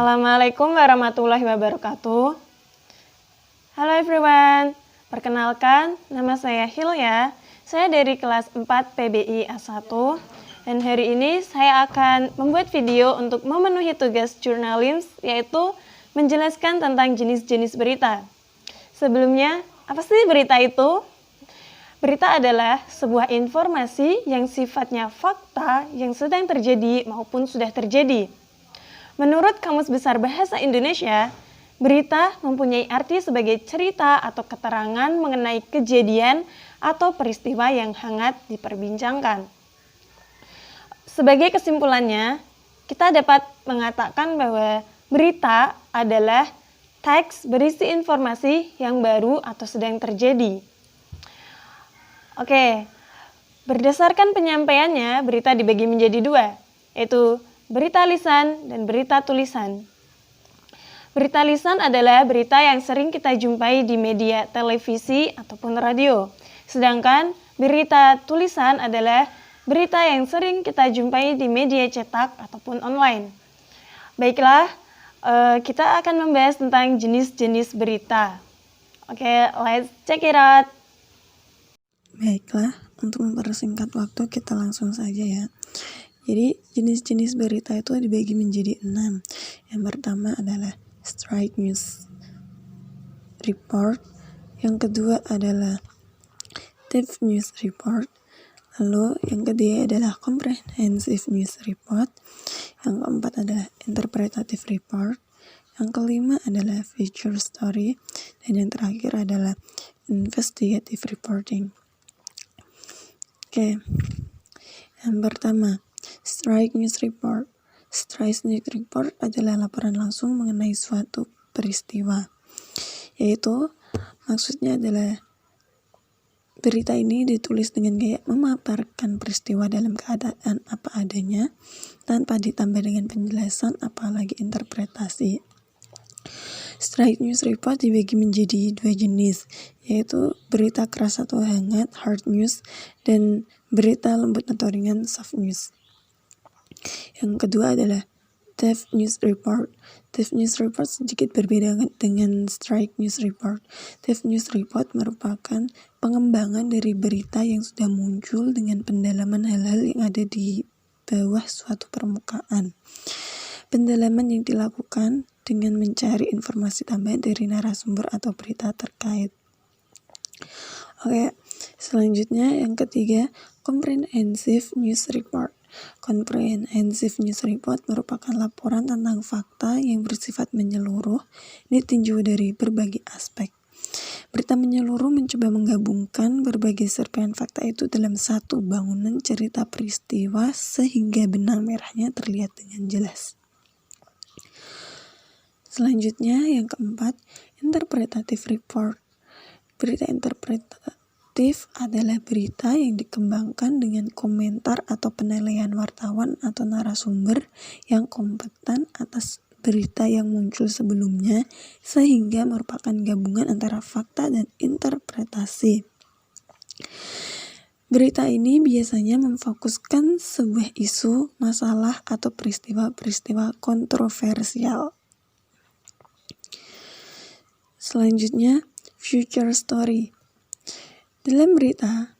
Assalamualaikum warahmatullahi wabarakatuh. Halo everyone, perkenalkan nama saya Hilya. Saya dari kelas 4 PBI A1 dan hari ini saya akan membuat video untuk memenuhi tugas jurnalis, yaitu menjelaskan tentang jenis-jenis berita. Sebelumnya, apa sih berita itu? Berita adalah sebuah informasi yang sifatnya fakta yang sedang terjadi maupun sudah terjadi. Menurut Kamus Besar Bahasa Indonesia, berita mempunyai arti sebagai cerita atau keterangan mengenai kejadian atau peristiwa yang hangat diperbincangkan. Sebagai kesimpulannya, kita dapat mengatakan bahwa berita adalah teks berisi informasi yang baru atau sedang terjadi. Oke, berdasarkan penyampaiannya, berita dibagi menjadi dua, yaitu berita lisan dan berita tulisan. Berita lisan adalah berita yang sering kita jumpai di media televisi ataupun radio. Sedangkan berita tulisan adalah berita yang sering kita jumpai di media cetak ataupun online. Baiklah, kita akan membahas tentang jenis-jenis berita. Oke, let's check it out. Baiklah, untuk mempersingkat waktu kita langsung saja ya. Jadi jenis-jenis berita itu dibagi menjadi 6. Yang pertama adalah straight news report. Yang kedua adalah deep news report. Lalu yang ketiga adalah comprehensive news report. Yang keempat adalah interpretative report. Yang kelima adalah feature story. Dan yang terakhir adalah investigative reporting. Oke, yang pertama, straight news report. Straight news report adalah laporan langsung mengenai suatu peristiwa. Yaitu, maksudnya adalah berita ini ditulis dengan gaya memaparkan peristiwa dalam keadaan apa adanya, tanpa ditambah dengan penjelasan apalagi interpretasi. Straight news report dibagi menjadi dua jenis, yaitu berita keras atau hangat, hard news, dan berita lembut atau ringan, soft news. Yang kedua adalah deep news report. Deep news report sedikit berbeda dengan straight news report. Deep news report merupakan pengembangan dari berita yang sudah muncul dengan pendalaman hal-hal yang ada di bawah suatu permukaan. Pendalaman yang dilakukan dengan mencari informasi tambahan dari narasumber atau berita terkait. Oke, selanjutnya yang ketiga, comprehensive news report. Comprehensive news report merupakan laporan tentang fakta yang bersifat menyeluruh, ditinjau dari berbagai aspek. Berita menyeluruh mencoba menggabungkan berbagai serpihan fakta itu dalam satu bangunan cerita peristiwa sehingga benang merahnya terlihat dengan jelas. Selanjutnya yang keempat, interpretative report. Berita interpretatif adalah berita yang dikembangkan dengan komentar atau penilaian wartawan atau narasumber yang kompeten atas berita yang muncul sebelumnya, sehingga merupakan gabungan antara fakta dan interpretasi. Berita ini biasanya memfokuskan sebuah isu, masalah, atau peristiwa-peristiwa kontroversial. Selanjutnya, future story. Dalam berita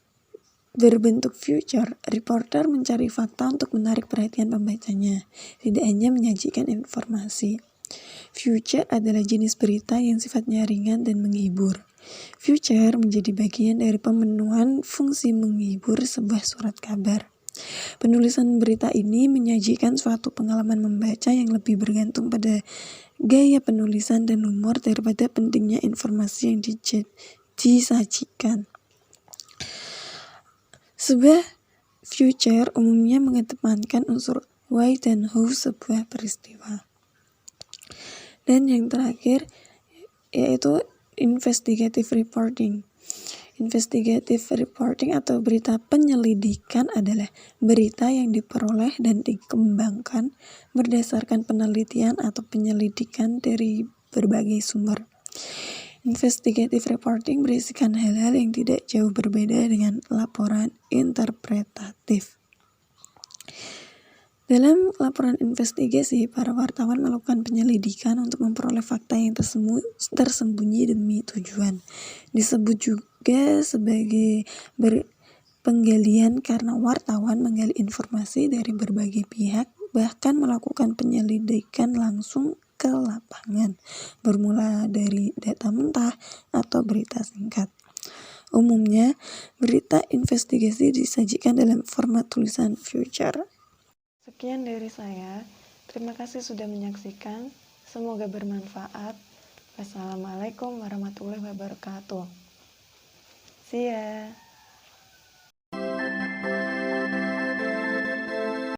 berbentuk future, reporter mencari fakta untuk menarik perhatian pembacanya, tidak hanya menyajikan informasi. Future adalah jenis berita yang sifatnya ringan dan menghibur. Future menjadi bagian dari pemenuhan fungsi menghibur sebuah surat kabar. Penulisan berita ini menyajikan suatu pengalaman membaca yang lebih bergantung pada gaya penulisan dan humor daripada pentingnya informasi yang disajikan. Sebuah future umumnya mengedepankan unsur why dan how sebuah peristiwa. Dan yang terakhir yaitu investigative reporting. Investigative reporting atau berita penyelidikan adalah berita yang diperoleh dan dikembangkan berdasarkan penelitian atau penyelidikan dari berbagai sumber. Investigative reporting berisikan hal-hal yang tidak jauh berbeda dengan laporan interpretatif. Dalam laporan investigasi, para wartawan melakukan penyelidikan untuk memperoleh fakta yang tersembunyi demi tujuan. Disebut juga sebagai penggalian karena wartawan menggali informasi dari berbagai pihak, bahkan melakukan penyelidikan langsung ke lapangan, bermula dari data mentah atau berita singkat. Umumnya, berita investigasi disajikan dalam format tulisan future. Sekian dari saya. Terima kasih sudah menyaksikan. Semoga bermanfaat. Wassalamualaikum warahmatullahi wabarakatuh. See ya.